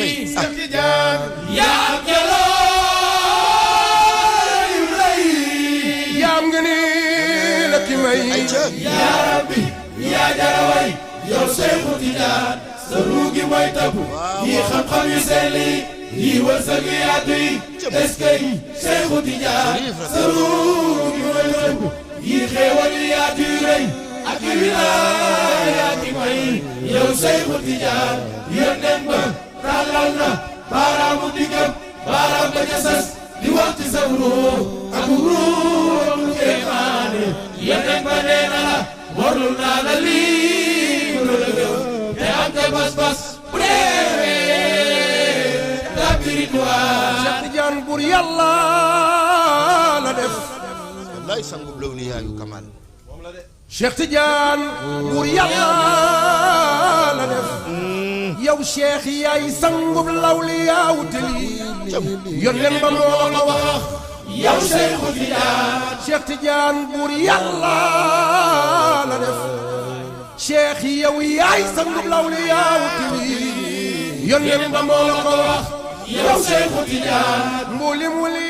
Cheikh Tidiane yaa am jaloor yu rëy yaa am ngëneel ak i may yaa rabbi yaa jara way yow Cheikh Tidiane sa ruugi mooy tabu yi xam-xam yu sell yi wërsëg yu yaatu yi est-ce que Cheikh Tidiane sa ruugi mooy tabu yi xéewal yu yaatu yu rëy ak i wilaayaat yi may yow Cheikh Tidiane yónneen ba tàllal na baaraamu diggam baaraam ba ca sas di wax ci sa ruux ak ruux lu kéemaane yónneen ba nee na la warlul naa la lii lu la gëm te am te bas-bas bu deewee tabiritoire Cheikh Tidiane buur yàlla la def wallaay sangub law ni yaayu kamal Cheikh Tidiane buur yàlla la def yow Cheikh yaay sangub lawliyaa teli yónneen ba moo la wax yow Cheikh Tidiane Cheikh Tidiane buur yàlla la def Cheikh yow yaay sangub lawliyaa teli yónneen ba moo la ko wax yow Cheikh Tidiane mbuli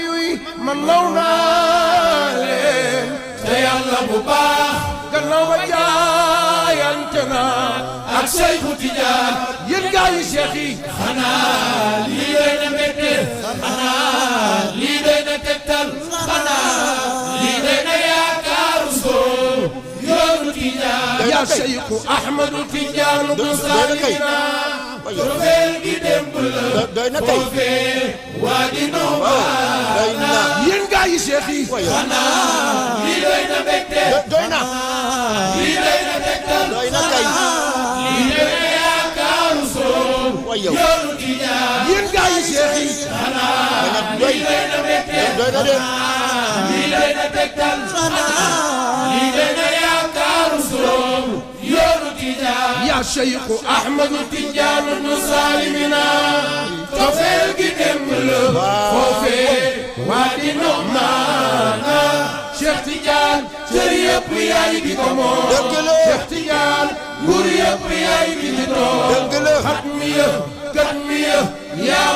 yuy man naw naa leen te yàlla bu baax gannaaw ba jaayante naa ak Cheikh Tidiane yéen gaa yi Cheikh yi xanaa lii doy na mbégte xanaa lii doy na tegtal xanaa lii doy na yaakaaru soo yoonu Tidiane yaa Cheikh Ahmadu Tidiane bu Salina profeel gi démb la doy na tey waa di noobaana yéen gaa yi Cheikh yi xanaa lii doy na mbégte doy na lii doy na tegtal doy na tey lii doy na yaakaaru soo yoonu Tidiane yéen gaa yi Cheikh yi xanaa lii doy na mbégte doy na de lii doy na tegtal lii doy na yaakaaru soo yoonu Tidiane yaa Cheikh Ahmadu Tidiane nu Salimina tofeel gi démb la foofee waa di noomaana Cheikh Tidiane cër yëpp yaay di ko moom Cheikh Tidiane nguur yëpp yaay di di toog xat mi ya kat mi ya yaa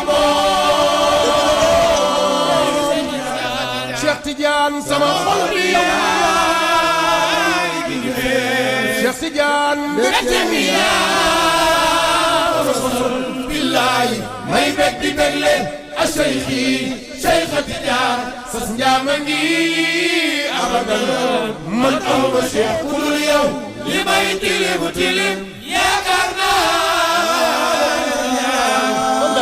moom Cheikh Tidiane sama xol bi yaay di di Cheikh Tidiane mbégte mi yaa billaay may bég di bégle a Cheikhi Cheikh Tidiane sas njaama ngi abadan man awma Cheikh ku dul yow li may tilim tilim yaakaar naa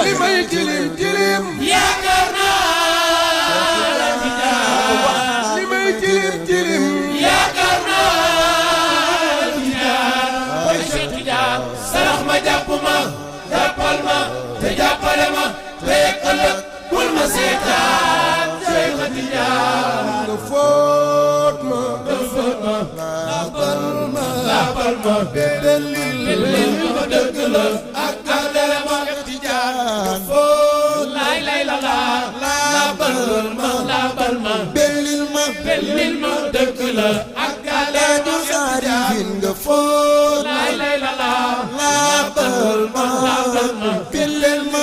li may tilim tilim yaakaar naa li may tilim tilim yaakaar naa mooy Cheikh Tidiane sarax ma jàpp ma jàppal ma te jàppale ma te ëllëg bul ma seetaan Cheikh Tidiane nga fóot ma laabal ma bellil ma dëgg la ak gàddale ma Cheikh Tidiane fóot lay la laabal ma bellil ma dëgg la ak gàddale ma Cheikh Tidiane nga fóot lay la laabal ma bellil ma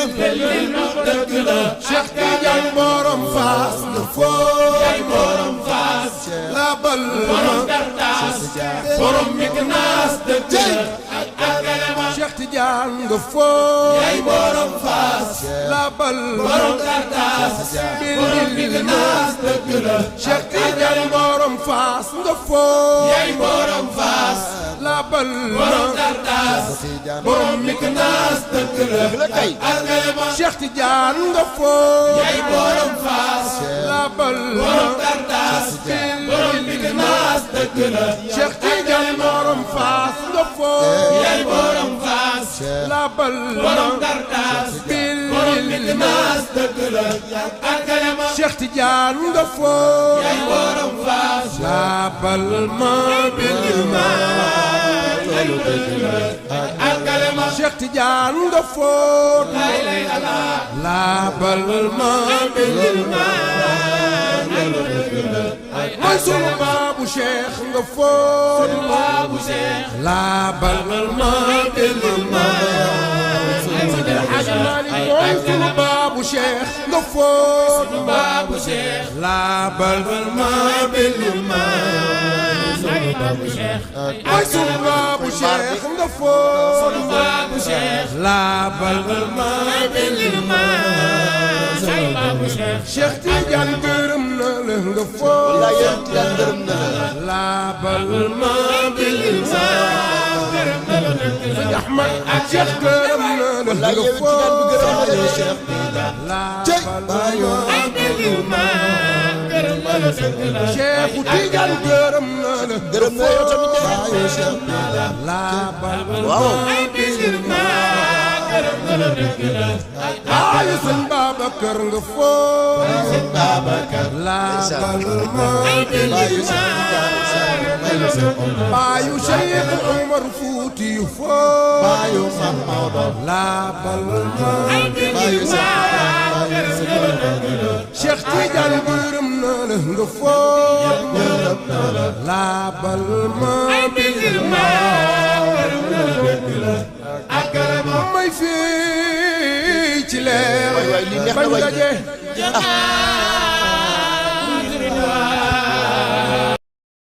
dëgg la Cheikh Tidiane borom Fass nga fóot yaay borom Fass laabal borom Dardas borom Miknaas dëgg la ak Agalema Cheikh Tidiane nga fóot yaay borom Fass laabal borom Dardas borom Miknaas dëgg la Cheikh Tidiane borom Fass nga fóot yaay borom Fass laabal borom Dardas borom Miknaas dëgg la ak Agalema Cheikh Tidiane nga fóot yaay borom Fass laabal borom Dardas borom Miknaas dëgg la Cheikh Tidiane borom Fass nga fóot yaay borom Fass laabal borom Dardas borom Miknaas dëgg la ak Agalema Cheikh Tidiane nga fóot yaay borom Fass laabal ma bil ma Cheikh Tidiane nga fóot laabal ma bil ma mooy sunu baabu Cheikh nga fóot laabal ma bil ma Malick mooy sunu baabu Cheikh nga foot baabu Cheikh laabal ma bil ma sunu baabu Cheikh mooy sunu baabu Cheikh nga foot baabu Cheikh laabal ma bil ma sunu baabu Cheikh Cheikh Tidiane gërëm na la nga foot la yéen Tidiane gërëm na la laabal ma bil ma Ahmad ak Cheikh gërëm na la nga foot Cheikh Tidiane gërëm na la gërëm na yow tamit ayu sëñ Babacar nga foot bayu Cheikh Omar Fouti foot Cheikh Tidiane gërëm na la nga foot laabal ma bil ma may fii ci leer bañ daje